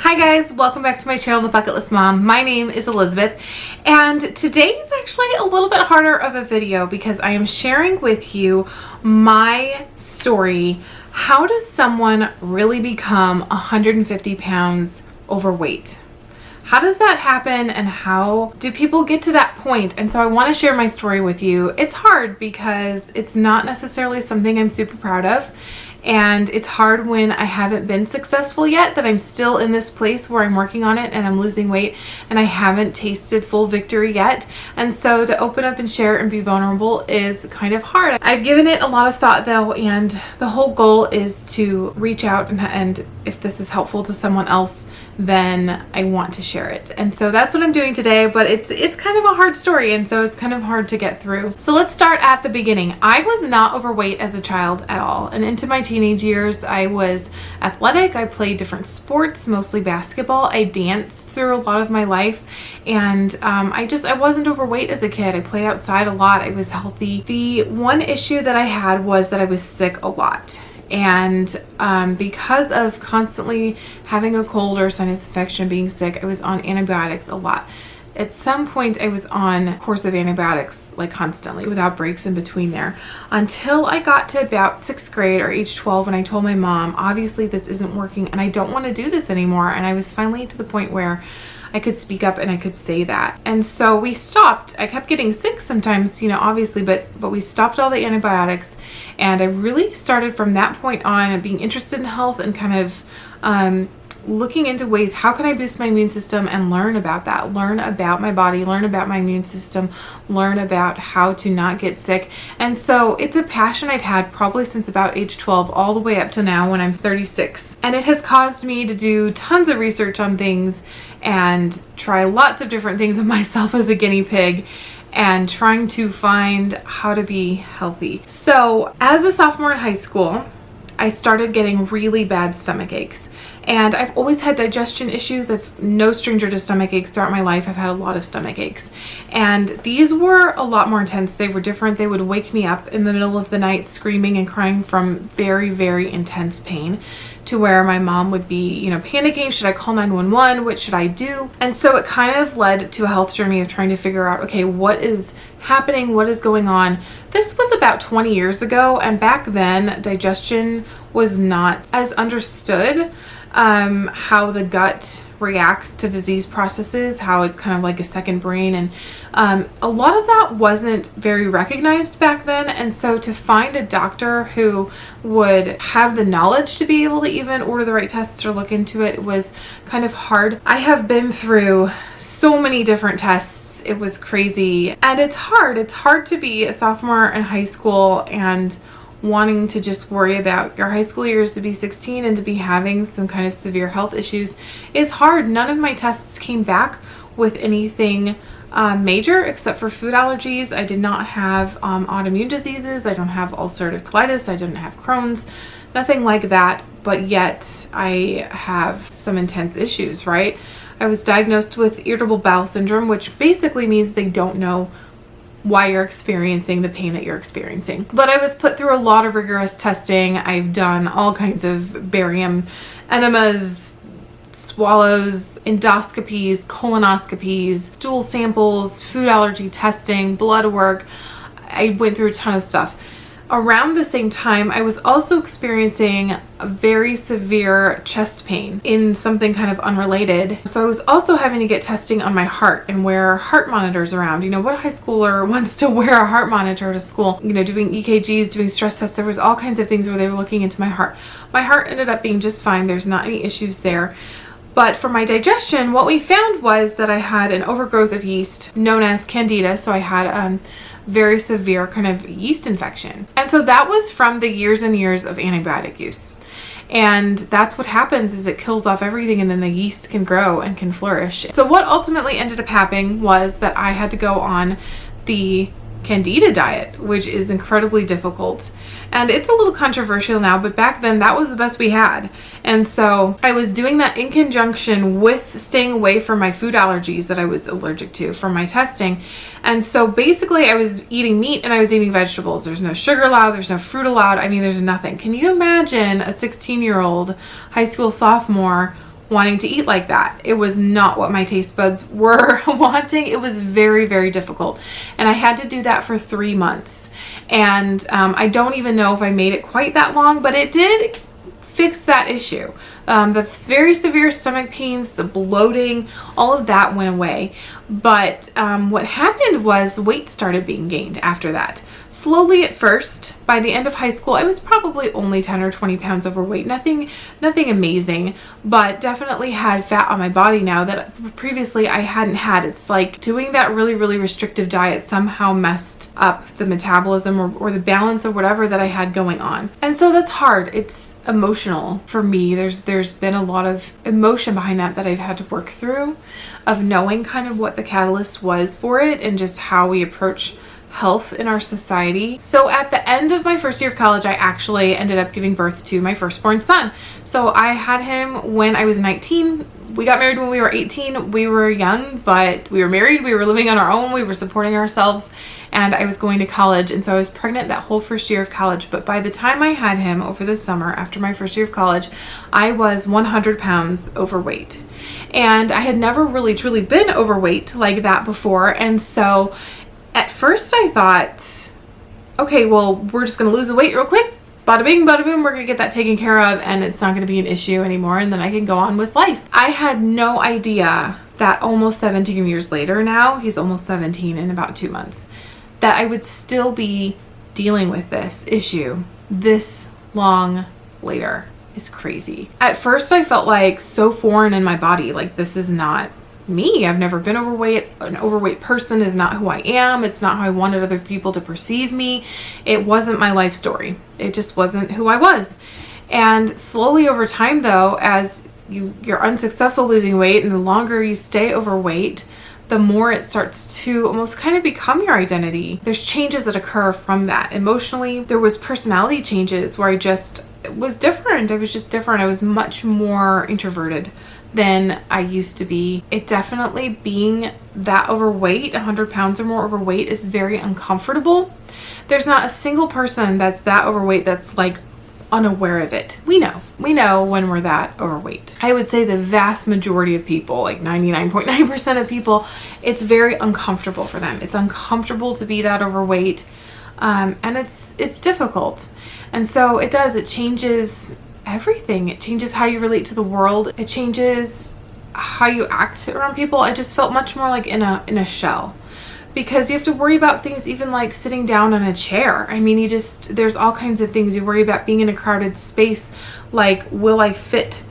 Hi guys, welcome back to my channel, The Bucket List Mom. My name is Elizabeth, and today is actually a little bit harder of a video because I am sharing with you my story. How does someone really become 150 pounds overweight? How does that happen, and how do people get to that point? And so I want to share my story with you. It's hard because it's not necessarily something I'm super proud of. And it's hard when I haven't been successful yet, that I'm still in this place where I'm working on it and I'm losing weight and I haven't tasted full victory yet. And so to open up and share and be vulnerable is kind of hard. I've given it a lot of thought though, and the whole goal is to reach out and if this is helpful to someone else, then I want to share it. And so that's what I'm doing today, but it's kind of a hard story, and so it's kind of hard to get through. So let's start at the beginning. I was not overweight as a child at all, and into my teenage years I was athletic. I played different sports, mostly basketball. I danced through a lot of my life, and I wasn't overweight as a kid. I played outside a lot. I was healthy. The one issue that I had was that I was sick a lot. And because of constantly having a cold or sinus infection, being sick, I was on antibiotics a lot. At some point I was on a course of antibiotics like constantly without breaks in between there, until I got to about 6th grade or age 12, and I told my mom, obviously this isn't working and I don't want to do this anymore. And I was finally to the point where I could speak up and I could say that. And so we stopped. I kept getting sick sometimes, obviously, but we stopped all the antibiotics. And I really started from that point on being interested in health and kind of looking into ways, how can I boost my immune system and learn about that, learn about my body, learn about my immune system, learn about how to not get sick. And so it's a passion I've had probably since about age 12 all the way up to now when I'm 36. And it has caused me to do tons of research on things and try lots of different things of myself as a guinea pig, and trying to find how to be healthy. So as a sophomore in high school, I started getting really bad stomach aches. And I've always had digestion issues. I'm no stranger to stomach aches. Throughout my life, I've had a lot of stomach aches. And these were a lot more intense. They were different. They would wake me up in the middle of the night screaming and crying from very, very intense pain, to where my mom would be, panicking. Should I call 911? What should I do? And so it kind of led to a health journey of trying to figure out, okay, what is happening? What is going on? This was about 20 years ago. And back then, digestion was not as understood. How the gut reacts to disease processes, how it's kind of like a second brain, and a lot of that wasn't very recognized back then. And so to find a doctor who would have the knowledge to be able to even order the right tests or look into it was kind of hard. I have been through so many different tests. It was crazy, and it's hard. It's hard to be a sophomore in high school and wanting to just worry about your high school years, to be 16 and to be having some kind of severe health issues is hard. None of my tests came back with anything major except for food allergies. I did not have autoimmune diseases. I don't have ulcerative colitis. I didn't have Crohn's, nothing like that. But yet I have some intense issues, right? I was diagnosed with irritable bowel syndrome, which basically means they don't know why you're experiencing the pain that you're experiencing. But I was put through a lot of rigorous testing. I've done all kinds of barium enemas, swallows, endoscopies, colonoscopies, stool samples, food allergy testing, blood work. I went through a ton of stuff. Around the same time, I was also experiencing a very severe chest pain in something kind of unrelated. So I was also having to get testing on my heart and wear heart monitors around. What high schooler wants to wear a heart monitor to school? Doing EKGs, doing stress tests. There was all kinds of things where they were looking into my heart. My heart ended up being just fine. There's not any issues there. But for my digestion, what we found was that I had an overgrowth of yeast known as Candida. So I had very severe kind of yeast infection. And so that was from the years and years of antibiotic use. And that's what happens, is it kills off everything, and then the yeast can grow and can flourish. So what ultimately ended up happening was that I had to go on the Candida Diet, which is incredibly difficult. And it's a little controversial now, but back then that was the best we had. And so I was doing that in conjunction with staying away from my food allergies that I was allergic to from my testing. And so basically I was eating meat and I was eating vegetables. There's no sugar allowed, there's no fruit allowed. There's nothing. Can you imagine a 16-year-old high school sophomore wanting to eat like that. It was not what my taste buds were wanting. It was very, very difficult. And I had to do that for 3 months. And I don't even know if I made it quite that long, but it did fix that issue. The very severe stomach pains, the bloating, all of that went away. But what happened was the weight started being gained after that. Slowly at first. By the end of high school, I was probably only 10 or 20 pounds overweight. Nothing amazing, but definitely had fat on my body now that previously I hadn't had. It's like doing that really, really restrictive diet somehow messed up the metabolism or the balance or whatever that I had going on. And so that's hard. It's emotional for me. There's been a lot of emotion behind that I've had to work through, of knowing kind of what the catalyst was for it and just how we approach health in our society. So at the end of my first year of college, I actually ended up giving birth to my firstborn son. So I had him when I was 19. We got married when we were 18. We were young, but we were married. We were living on our own. We were supporting ourselves, and I was going to college. And so I was pregnant that whole first year of college. But by the time I had him over the summer after my first year of college, I was 100 pounds overweight. And I had never really truly been overweight like that before. And so at first I thought, okay, well, we're just going to lose the weight real quick. Bada bing, bada boom, we're going to get that taken care of and it's not going to be an issue anymore, and then I can go on with life. I had no idea that almost 17 years later now, he's almost 17 in about 2 months, that I would still be dealing with this issue this long later. Is crazy. At first I felt like so foreign in my body, like this is not me. I've never been overweight. An overweight person is not who I am. It's not how I wanted other people to perceive me. It wasn't my life story. It just wasn't who I was. And slowly over time though, as you're unsuccessful losing weight and the longer you stay overweight, the more it starts to almost kind of become your identity. There's changes that occur from that. Emotionally, there was personality changes where it was different. I was just different. I was much more introverted than I used to be. It definitely, being that overweight, 100 pounds or more overweight, is very uncomfortable. There's not a single person that's that overweight that's like unaware of it. We know when we're that overweight. I would say the vast majority of people, like 99.9% of people, it's very uncomfortable for them. It's uncomfortable to be that overweight. And it's difficult. And so it changes everything. It changes how you relate to the world. It changes how you act around people. I just felt much more like in a shell, because you have to worry about things even like sitting down in a chair. I mean, there's all kinds of things you worry about being in a crowded space. Like, will I fit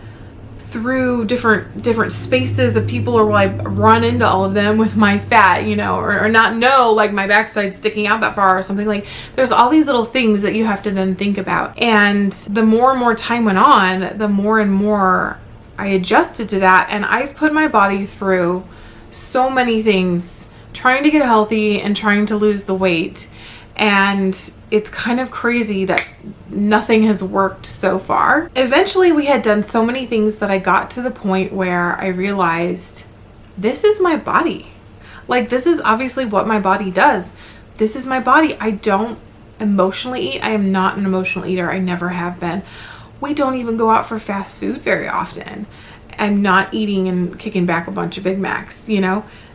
through different spaces of people, or will I run into all of them with my fat, or not know, like my backside sticking out that far or something. Like, there's all these little things that you have to then think about. And the more and more time went on, the more and more I adjusted to that. And I've put my body through so many things trying to get healthy and trying to lose the weight. And it's kind of crazy that nothing has worked so far. Eventually, we had done so many things that I got to the point where I realized this is my body. Like, this is obviously what my body does. This is my body. I don't emotionally eat. I am not an emotional eater. I never have been. We don't even go out for fast food very often. I'm not eating and kicking back a bunch of Big Macs,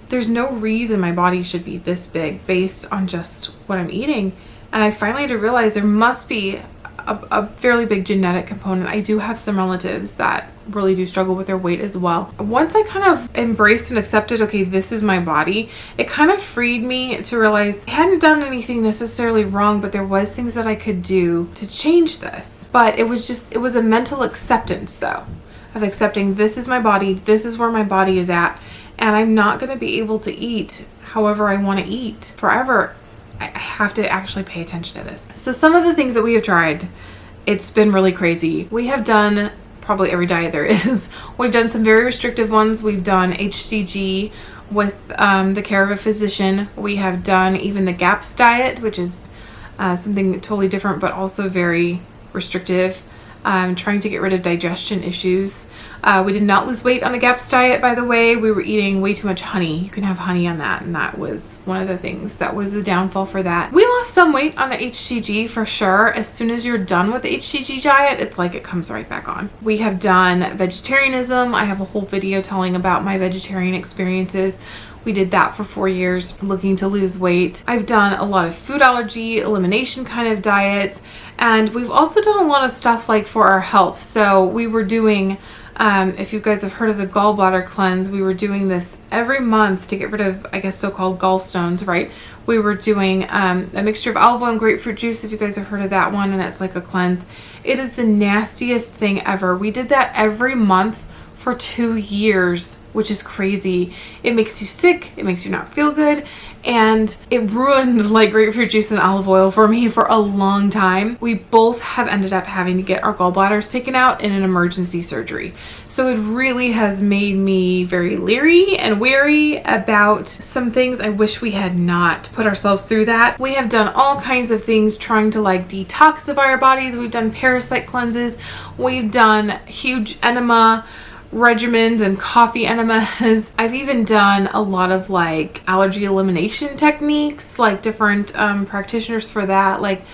There's no reason my body should be this big based on just what I'm eating. And I finally had to realize there must be a fairly big genetic component. I do have some relatives that really do struggle with their weight as well. Once I kind of embraced and accepted, okay, this is my body, it kind of freed me to realize I hadn't done anything necessarily wrong, but there was things that I could do to change this. But it was a mental acceptance though, of accepting this is my body, this is where my body is at, and I'm not going to be able to eat however I want to eat forever. I have to actually pay attention to this. So some of the things that we have tried, it's been really crazy. We have done probably every diet there is. We've done some very restrictive ones. We've done HCG with the care of a physician. We have done even the GAPS diet, which is something totally different but also very restrictive. trying to get rid of digestion issues. We did not lose weight on the GAPS diet, by the way. We were eating way too much honey. You can have honey on that, and that was one of the things that was the downfall for that. We lost some weight on the HCG for sure. As soon as you're done with the HCG diet, it's like it comes right back on. We have done vegetarianism. I have a whole video telling about my vegetarian experiences. We did that for 4 years, looking to lose weight. I've done a lot of food allergy elimination kind of diets, and we've also done a lot of stuff like for our health. So we were doing, if you guys have heard of the gallbladder cleanse, we were doing this every month to get rid of, I guess, so-called gallstones, right? We were doing a mixture of olive oil and grapefruit juice, if you guys have heard of that one, and it's like a cleanse. It is the nastiest thing ever. We did that every month for 2 years, which is crazy. It makes you sick, it makes you not feel good, and it ruined like grapefruit juice and olive oil for me for a long time. We both have ended up having to get our gallbladders taken out in an emergency surgery. So it really has made me very leery and wary about some things. I wish we had not put ourselves through that. We have done all kinds of things trying to like detoxify our bodies. We've done parasite cleanses. We've done huge enema regimens and coffee enemas. I've even done a lot of like allergy elimination techniques, like different practitioners for that. Like,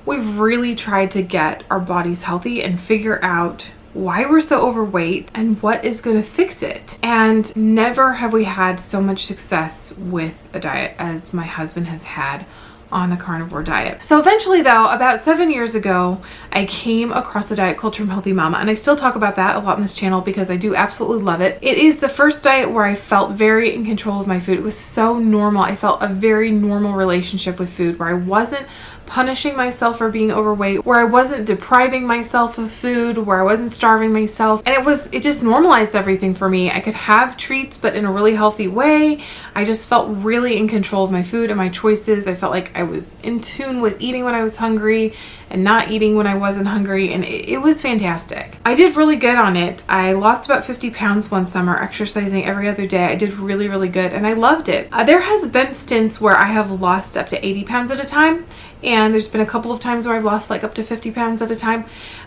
we've really tried to get our bodies healthy and figure out why we're so overweight and what is going to fix it. And never have we had so much success with a diet as my husband has had on the carnivore diet. So eventually though, about 7 years ago, I came across a diet called Trim Healthy Mama, and I still talk about that a lot on this channel because I do absolutely love it. It is the first diet where I felt very in control of my food. It was so normal. I felt a very normal relationship with food where I wasn't punishing myself for being overweight, where I wasn't depriving myself of food, where I wasn't starving myself. And it just normalized everything for me. I could have treats, but in a really healthy way. I just felt really in control of my food and my choices. I felt like I was in tune with eating when I was hungry and not eating when I wasn't hungry, and it was fantastic. I did really good on it. I lost about 50 pounds one summer, exercising every other day. I did really, really good, and I loved it. There has been stints where I have lost up to 80 pounds at a time, and there's been a couple of times where I've lost like up to 50 pounds at a time.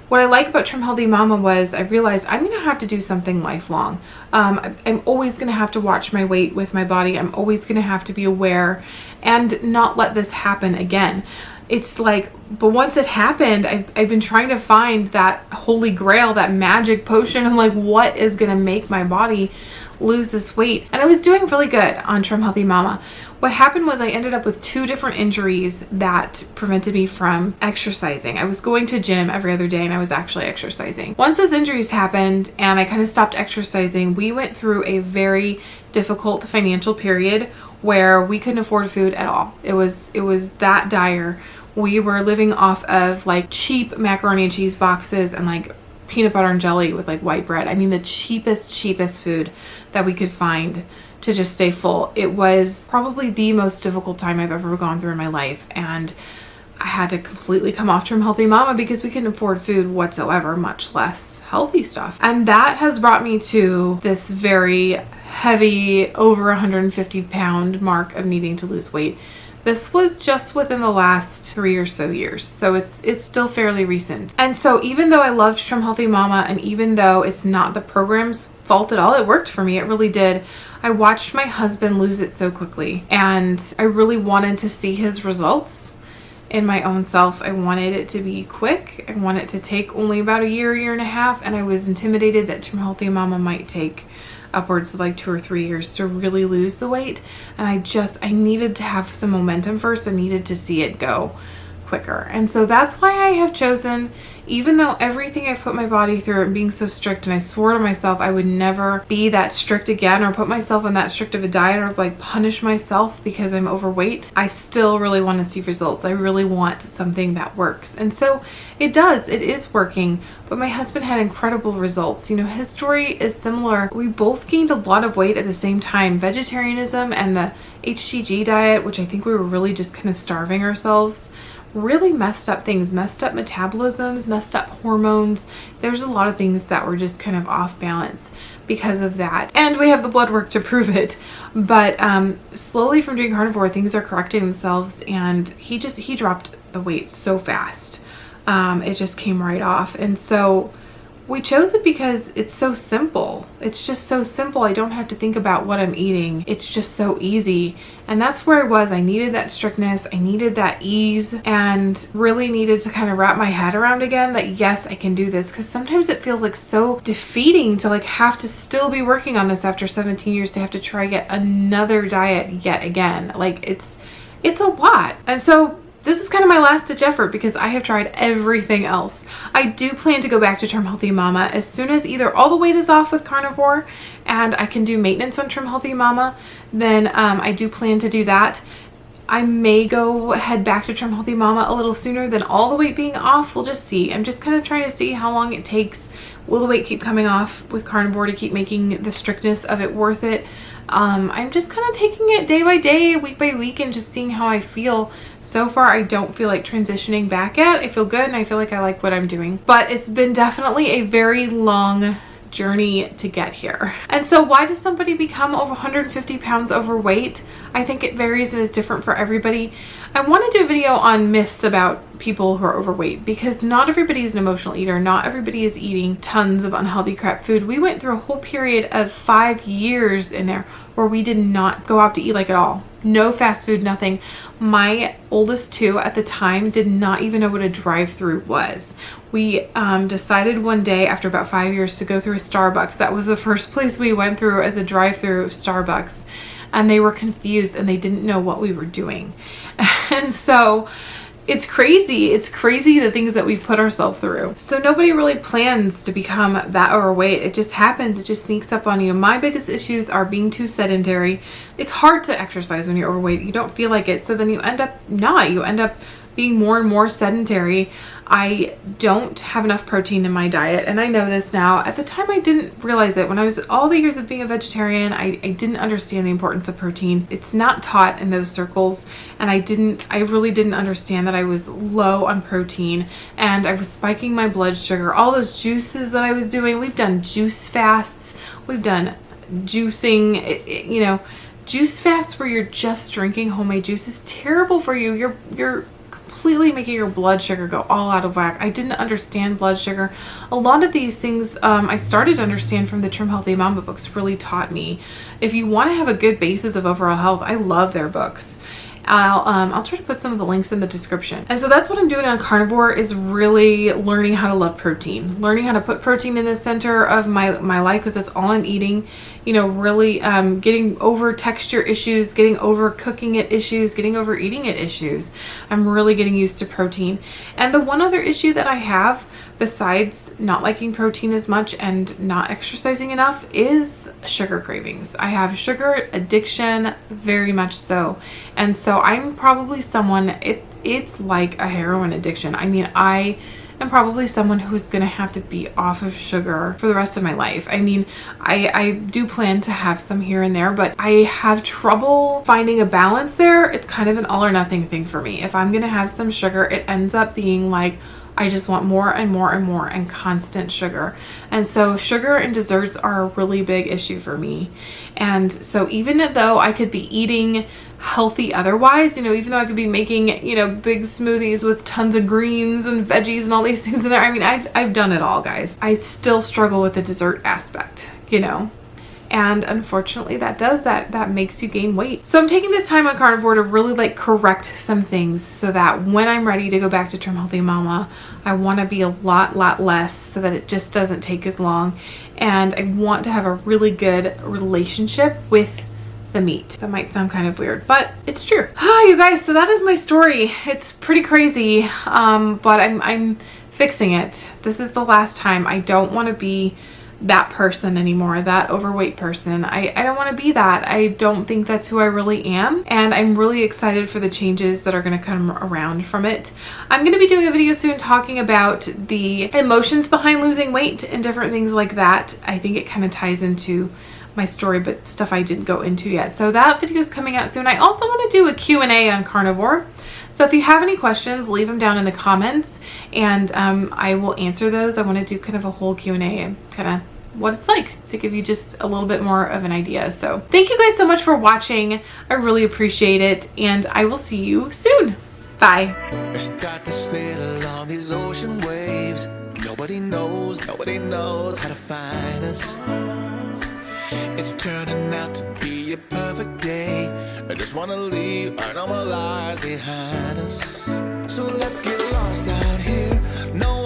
What I like about Trim Healthy Mama was I realized I'm going to have to do something lifelong. I'm always going to have to watch my weight with my body. I'm always going to have to be aware and not let this happen again. It's like, but once it happened, I've been trying to find that holy grail, that magic potion, and like, what is going to make my body lose this weight? And I was doing really good on Trim Healthy Mama. What happened was I ended up with 2 different injuries that prevented me from exercising. I was going to gym every other day and I was actually exercising. Once those injuries happened and I kind of stopped exercising, we went through a very difficult financial period where we couldn't afford food at all. It was that dire. We were living off of like cheap macaroni and cheese boxes and like peanut butter and jelly with like white bread. I mean, the cheapest food that we could find to just stay full. It was probably the most difficult time I've ever gone through in my life, and I had to completely come off Trim Healthy Mama because we couldn't afford food whatsoever, much less healthy stuff. And that has brought me to this very heavy, over 150 pound mark of needing to lose weight. This was just within the last 3 or so years, so it's still fairly recent. And so even though I loved Trim Healthy Mama, and even though it's not the program's fault at all, it worked for me, it really did. I watched my husband lose it so quickly, and I really wanted to see his results in my own self. I wanted it to be quick. I wanted it to take only about a year and a half, and I was intimidated that Trim Healthy Mama might take upwards of like 2 or 3 years to really lose the weight. And I needed to have some momentum first. I needed to see it go quicker. And so that's why I have chosen, even though everything I've put my body through and being so strict, and I swore to myself I would never be that strict again or put myself on that strict of a diet or like punish myself because I'm overweight, I still really want to see results. I really want something that works. And so it does. It is working. But my husband had incredible results. You know, his story is similar. We both gained a lot of weight at the same time. Vegetarianism and the HCG diet, which I think we were really just kind of starving ourselves, really messed up things, messed up metabolisms, messed up hormones. There's a lot of things that were just kind of off balance because of that. And we have the blood work to prove it. But slowly from doing carnivore, things are correcting themselves, and he dropped the weight so fast. it just came right off. And so we chose it because it's so simple. It's just so simple. I don't have to think about what I'm eating. It's just so easy. And that's where I was. I needed that strictness. I needed that ease, and really needed to kind of wrap my head around again that yes, I can do this. Because sometimes it feels like so defeating to like have to still be working on this after 17 years, to have to try yet another diet yet again. Like it's a lot. And so this is kind of my last ditch effort because I have tried everything else. I do plan to go back to Trim Healthy Mama as soon as either all the weight is off with carnivore and I can do maintenance on Trim Healthy Mama, then I do plan to do that. I may head back to Trim Healthy Mama a little sooner than all the weight being off. We'll just see. I'm just kind of trying to see how long it takes. Will the weight keep coming off with carnivore to keep making the strictness of it worth it? I'm just kind of taking it day by day, week by week, and just seeing how I feel. So far, I don't feel like transitioning back yet. I feel good and I feel like I like what I'm doing. But it's been definitely a very long journey to get here. And so why does somebody become over 150 pounds overweight? I think it varies and is different for everybody. I want to do a video on myths about people who are overweight because not everybody is an emotional eater. Not everybody is eating tons of unhealthy crap food. We went through a whole period of 5 years in there where we did not go out to eat like at all. No fast food, nothing. My oldest two at the time did not even know what a drive-through was. We decided one day after about 5 years to go through a Starbucks. That was the first place we went through as a drive-through of Starbucks. And they were confused and they didn't know what we were doing. And so it's crazy. It's crazy the things that we've put ourselves through. So nobody really plans to become that overweight. It just happens. It just sneaks up on you. My biggest issues are being too sedentary. It's hard to exercise when you're overweight. You don't feel like it. So then you end up not. You end up being more and more sedentary. I don't have enough protein in my diet, and I know this now. At the time, I didn't realize it. When I was all the years of being a vegetarian, I didn't understand the importance of protein. It's not taught in those circles, and I really didn't understand that I was low on protein, and I was spiking my blood sugar. All those juices that I was doing, we've done juice fasts, we've done juicing, juice fasts where you're just drinking homemade juice is terrible for you. You're completely making your blood sugar go all out of whack. I didn't understand blood sugar. A lot of these things I started to understand from the Trim Healthy Mama books really taught me. If you want to have a good basis of overall health, I love their books. I'll try to put some of the links in the description. And so that's what I'm doing on carnivore, is really learning how to love protein, learning how to put protein in the center of my life, because that's all I'm eating. Really getting over texture issues, getting over cooking it issues, getting over eating it issues. I'm really getting used to protein. And the one other issue that I have, besides not liking protein as much and not exercising enough, is sugar cravings. I have sugar addiction, very much so. And so I'm probably someone, it's like a heroin addiction. I mean, I am probably someone who's going to have to be off of sugar for the rest of my life. I mean, I do plan to have some here and there, but I have trouble finding a balance there. It's kind of an all or nothing thing for me. If I'm going to have some sugar, it ends up being like, I just want more and more and more and constant sugar. And so sugar and desserts are a really big issue for me. And so even though I could be eating healthy otherwise, even though I could be making, big smoothies with tons of greens and veggies and all these things in there. I mean, I've done it all, guys. I still struggle with the dessert aspect, And unfortunately that makes you gain weight. So I'm taking this time on carnivore to really correct some things so that when I'm ready to go back to Trim Healthy Mama, I want to be a lot less so that it just doesn't take as long. And I want to have a really good relationship with the meat. That might sound kind of weird, but it's true. You guys, so that is my story. It's pretty crazy, but I'm fixing it. This is the last time. I don't want to be that person anymore, that overweight person. I don't want to be that. I don't think that's who I really am, and I'm really excited for the changes that are going to come around from it. I'm going to be doing a video soon talking about the emotions behind losing weight and different things like that. I think it kind of ties into my story, but stuff I didn't go into yet. So that video is coming out soon. I also want to do a Q&A on carnivore. So if you have any questions, leave them down in the comments, and I will answer those. I want to do kind of a whole Q&A and kind of what it's like to give you just a little bit more of an idea. So thank you guys so much for watching. I really appreciate it, and I will see you soon. Bye. on these ocean waves. Nobody knows how to find us. It's turning out to be a perfect day. I just wanna leave our normal lives behind us. So let's get lost out here. No